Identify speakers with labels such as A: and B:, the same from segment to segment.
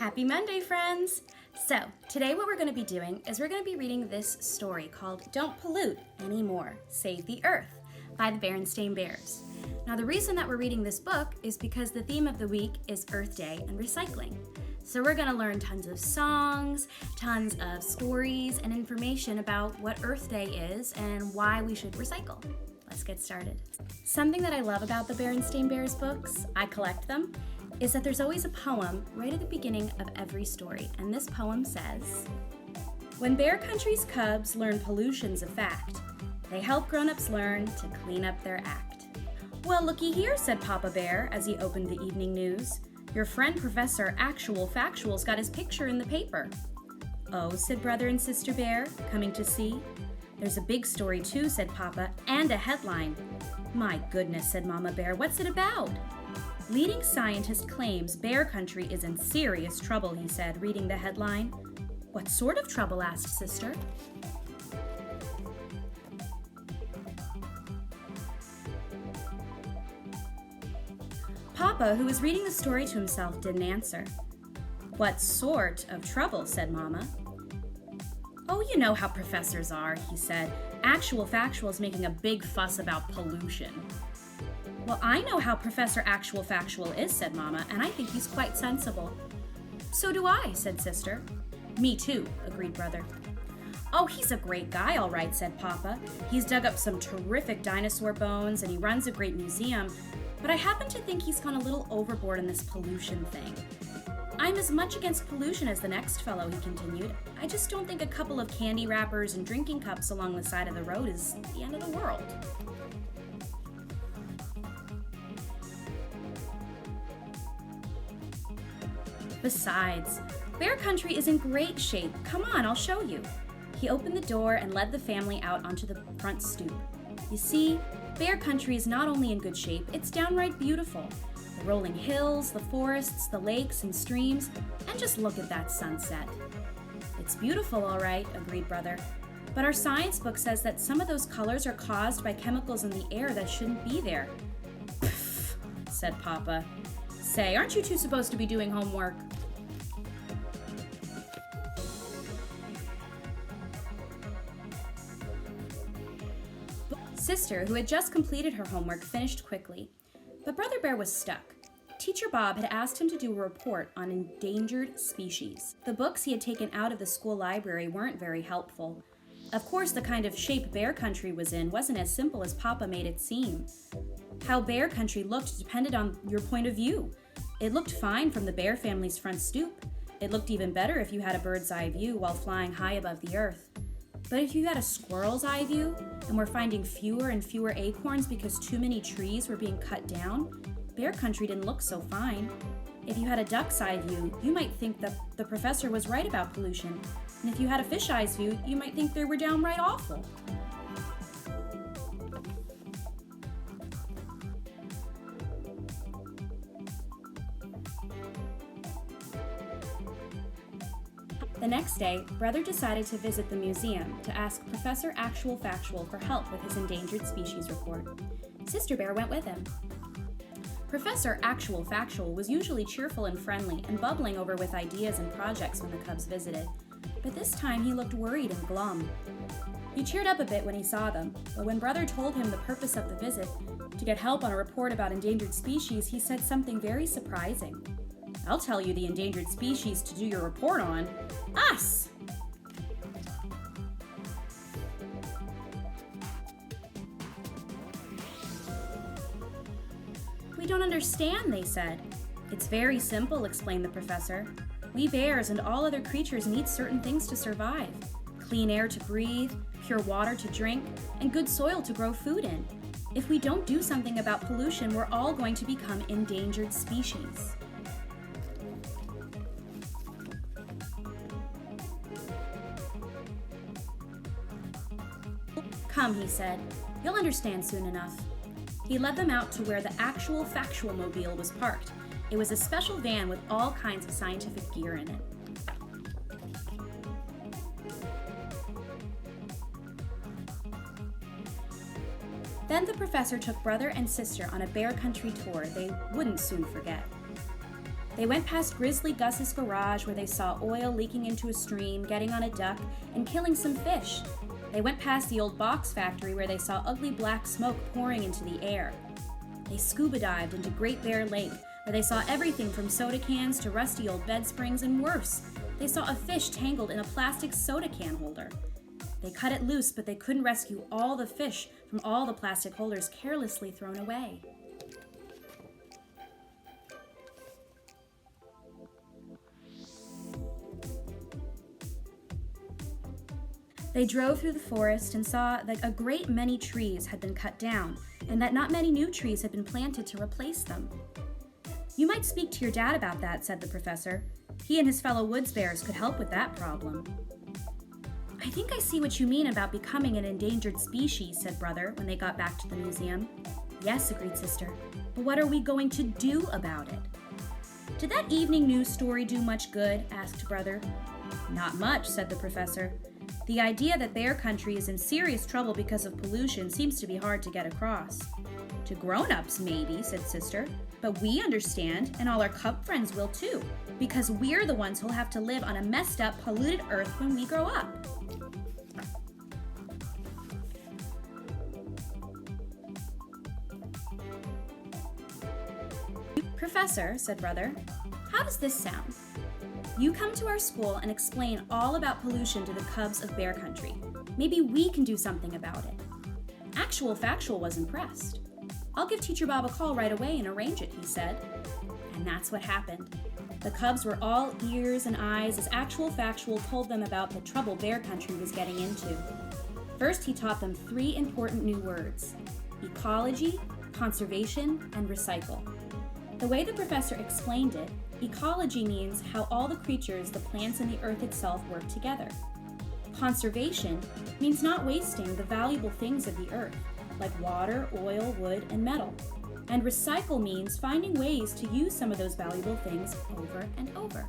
A: Happy Monday, friends! So, today what we're going to be doing is we're going to be reading this story called Don't Pollute Anymore, Save the Earth by the Berenstain Bears. Now, the reason that we're reading this book is because the theme of the week is Earth Day and recycling. So we're going to learn tons of songs, tons of stories, and information about what Earth Day is and why we should recycle. Let's get started. Something that I love about the Berenstain Bears books, I collect them, is that there's always a poem right at the beginning of every story. And this poem says, "When Bear Country's cubs learn pollution's a fact, they help grown-ups learn to clean up their act." "Well, looky here," said Papa Bear as he opened the evening news. "Your friend Professor Actual Factual's got his picture in the paper." "Oh," said Brother and Sister Bear, coming to see. "There's a big story too," said Papa, "and a headline." "My goodness," said Mama Bear, "what's it about?" "Leading scientist claims Bear Country is in serious trouble," he said, reading the headline. "What sort of trouble?" asked Sister. Papa, who was reading the story to himself, didn't answer. "What sort of trouble?" said Mama. "Oh, you know how professors are," he said. "Actual Factual is making a big fuss about pollution." "Well, I know how Professor Actual Factual is," said Mama, "and I think he's quite sensible." "So do I," said Sister. "Me too," agreed Brother. "Oh, he's a great guy, all right," said Papa. "He's dug up some terrific dinosaur bones, and he runs a great museum, but I happen to think he's gone a little overboard in this pollution thing. I'm as much against pollution as the next fellow," he continued. "I just don't think a couple of candy wrappers and drinking cups along the side of the road is the end of the world." "Besides, Bear Country is in great shape. Come on, I'll show you." He opened the door and led the family out onto the front stoop. "You see, Bear Country is not only in good shape, it's downright beautiful. The rolling hills, the forests, the lakes and streams, and just look at that sunset." "It's beautiful, all right," agreed Brother. "But our science book says that some of those colors are caused by chemicals in the air that shouldn't be there." "Pfft," said Papa. "Say, aren't you two supposed to be doing homework?" Sister, who had just completed her homework, finished quickly. But Brother Bear was stuck. Teacher Bob had asked him to do a report on endangered species. The books he had taken out of the school library weren't very helpful. Of course, the kind of shape Bear Country was in wasn't as simple as Papa made it seem. How Bear Country looked depended on your point of view. It looked fine from the Bear family's front stoop. It looked even better if you had a bird's eye view while flying high above the earth. But if you had a squirrel's eye view and were finding fewer and fewer acorns because too many trees were being cut down, Bear Country didn't look so fine. If you had a duck's eye view, you might think that the professor was right about pollution. And if you had a fish eye's view, you might think they were downright awful. The next day, Brother decided to visit the museum to ask Professor Actual Factual for help with his endangered species report. Sister Bear went with him. Professor Actual Factual was usually cheerful and friendly and bubbling over with ideas and projects when the cubs visited, but this time he looked worried and glum. He cheered up a bit when he saw them, but when Brother told him the purpose of the visit, to get help on a report about endangered species, he said something very surprising. "I'll tell you the endangered species to do your report on. Us!" "We don't understand," they said. "It's very simple," explained the professor. "We bears and all other creatures need certain things to survive. Clean air to breathe, pure water to drink, and good soil to grow food in. If we don't do something about pollution, we're all going to become endangered species." "Come," he said. "You'll understand soon enough." He led them out to where the Actual Factual mobile was parked. It was a special van with all kinds of scientific gear in it. Then the professor took Brother and Sister on a Bear Country tour they wouldn't soon forget. They went past Grizzly Gus's garage where they saw oil leaking into a stream, getting on a duck, and killing some fish. They went past the old box factory where they saw ugly black smoke pouring into the air. They scuba dived into Great Bear Lake where they saw everything from soda cans to rusty old bed springs and worse. They saw a fish tangled in a plastic soda can holder. They cut it loose, but they couldn't rescue all the fish from all the plastic holders carelessly thrown away. They drove through the forest and saw that a great many trees had been cut down and that not many new trees had been planted to replace them. "You might speak to your dad about that," said the professor. "He and his fellow woods bears could help with that problem." "I think I see what you mean about becoming an endangered species," said Brother when they got back to the museum. "Yes," agreed Sister, "but what are we going to do about it?" "Did that evening news story do much good?" asked Brother. "Not much," said the professor. "The idea that Bear Country is in serious trouble because of pollution seems to be hard to get across." "To grown-ups, maybe," said Sister, "but we understand, and all our cub friends will too, because we're the ones who'll have to live on a messed up, polluted earth when we grow up." "Professor," said Brother, "how does this sound? You come to our school and explain all about pollution to the cubs of Bear Country. Maybe we can do something about it." Actual Factual was impressed. "I'll give Teacher Bob a call right away and arrange it," he said. And that's what happened. The cubs were all ears and eyes as Actual Factual told them about the trouble Bear Country was getting into. First, he taught them 3 important new words: ecology, conservation, and recycle. The way the professor explained it, ecology means how all the creatures, the plants, and the earth itself work together. Conservation means not wasting the valuable things of the earth, like water, oil, wood, and metal. And recycle means finding ways to use some of those valuable things over and over.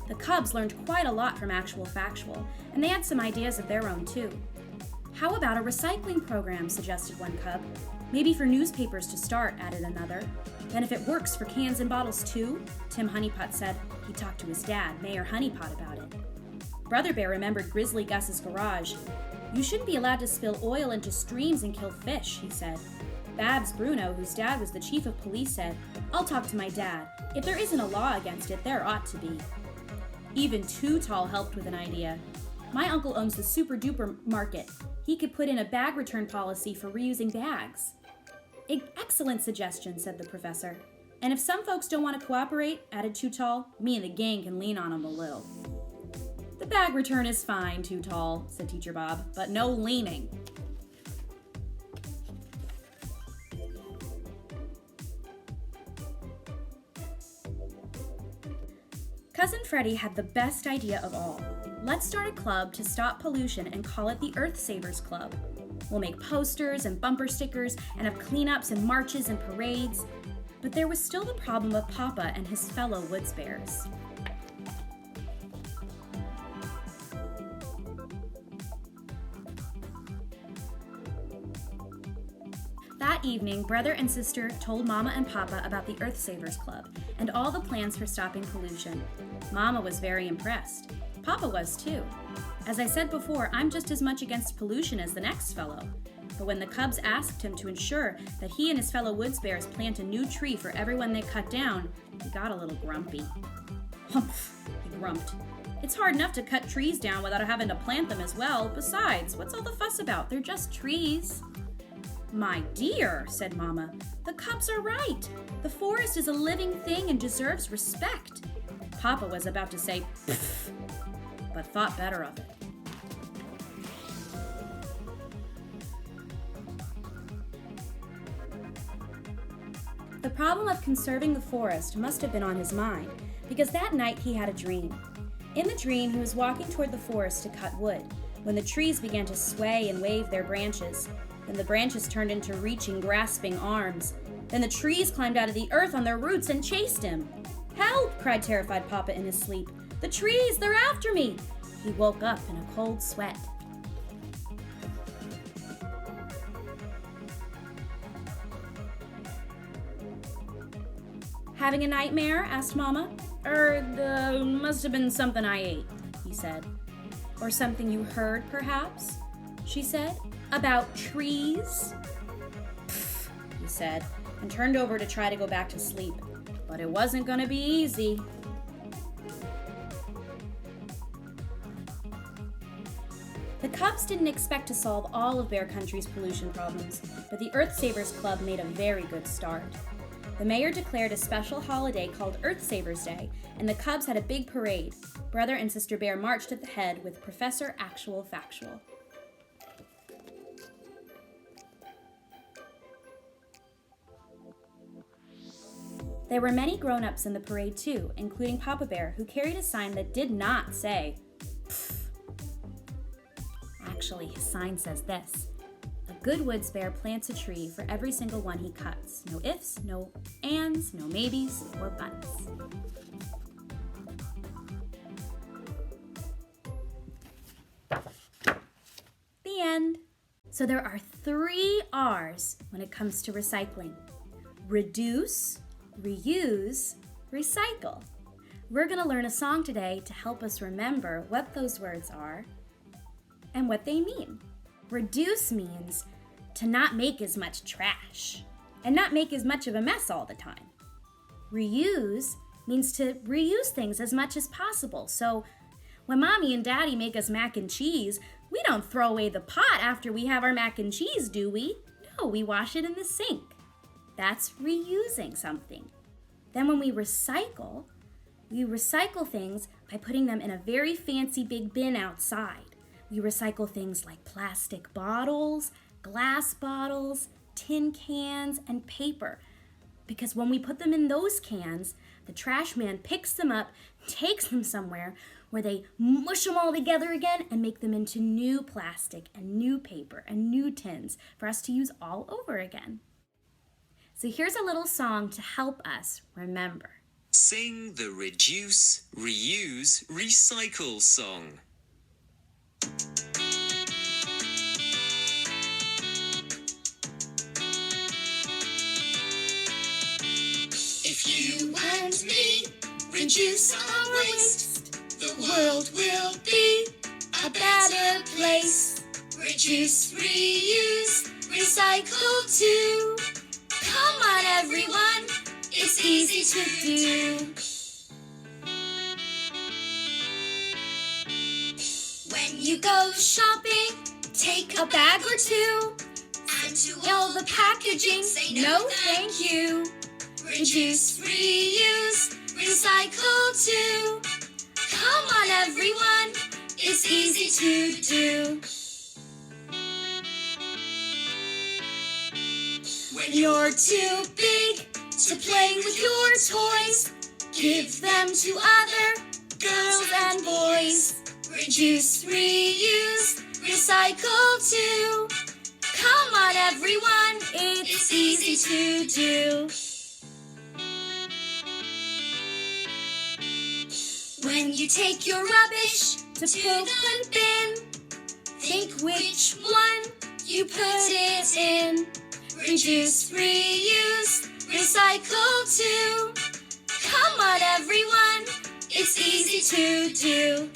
A: The cubs learned quite a lot from Actual Factual, and they had some ideas of their own too. "How about a recycling program?" suggested one cub. "Maybe for newspapers to start," added another. "Then if it works for cans and bottles too?" Tim Honeypot said. He talked to his dad, Mayor Honeypot, about it. Brother Bear remembered Grizzly Gus's garage. "You shouldn't be allowed to spill oil into streams and kill fish," he said. Babs Bruno, whose dad was the chief of police, said, "I'll talk to my dad. If there isn't a law against it, there ought to be." Even Too Tall helped with an idea. "My uncle owns the Super Duper Market. He could put in a bag return policy for reusing bags." "Excellent suggestion," said the professor. "And if some folks don't want to cooperate," added Too Tall, "me and the gang can lean on them a little." "The bag return is fine, Too Tall," said Teacher Bob, "but no leaning." Cousin Freddie had the best idea of all. "Let's start a club to stop pollution and call it the Earth Savers Club. We'll make posters and bumper stickers and have cleanups and marches and parades." But there was still the problem of Papa and his fellow woods bears. That evening, Brother and Sister told Mama and Papa about the Earth Savers Club and all the plans for stopping pollution. Mama was very impressed. Papa was too. As I said before, I'm just as much against pollution as the next fellow. But when the cubs asked him to ensure that he and his fellow woods bears plant a new tree for everyone they cut down, he got a little grumpy. "Humph," he grumped. "It's hard enough to cut trees down without having to plant them as well. Besides, what's all the fuss about? They're just trees." "My dear," said Mama, "the cubs are right. The forest is a living thing and deserves respect." Papa was about to say, "Pfft," but thought better of it. The problem of conserving the forest must have been on his mind, because that night he had a dream. In the dream, he was walking toward the forest to cut wood, when the trees began to sway and wave their branches. Then the branches turned into reaching, grasping arms. Then the trees climbed out of the earth on their roots and chased him. "Help!" cried terrified Papa in his sleep. "The trees, they're after me!" He woke up in a cold sweat. Having a nightmare? Asked Mama. Must have been something I ate, he said. Or something you heard, perhaps? She said. About trees? Pfft, he said, and turned over to try to go back to sleep. But it wasn't gonna be easy. The Cubs didn't expect to solve all of Bear Country's pollution problems, but the Earth Savers Club made a very good start. The mayor declared a special holiday called Earth Savers Day, and the Cubs had a big parade. Brother and Sister Bear marched at the head with Professor Actual Factual. There were many grown-ups in the parade too, including Papa Bear, who carried a sign that did not say, "Pfft." Actually, his sign says this: "A good woods bear plants a tree for every single one he cuts. No ifs, no ands, no maybes, or buts." The end. So there are 3 R's when it comes to recycling: reduce, reuse, recycle. We're going to learn a song today to help us remember what those words are and what they mean. Reduce means to not make as much trash and not make as much of a mess all the time. Reuse means to reuse things as much as possible. So when Mommy and Daddy make us mac and cheese, we don't throw away the pot after we have our mac and cheese, do we? No, we wash it in the sink. That's reusing something. Then when we recycle things by putting them in a very fancy big bin outside. We recycle things like plastic bottles, glass bottles, tin cans, and paper. Because when we put them in those cans, the trash man picks them up, takes them somewhere where they mush them all together again and make them into new plastic and new paper and new tins for us to use all over again. So here's a little song to help us remember.
B: Sing the Reduce, Reuse, Recycle song. If you and me reduce our waste, the world will be a better place. Reduce, reuse, recycle too. Come on everyone, it's easy to do. When you go shopping, take a bag or 2. And to all the packaging, say no thank you. Reduce, reuse, recycle too. Come on everyone, it's easy to do. When you're too big to play with your toys, give them to other girls and boys. Reduce, reuse, recycle too. Come on everyone, it's easy to do. When you take your rubbish to Brooklyn bin, think which one you put it in. Reduce, reuse, recycle too. Come on everyone, it's easy to do.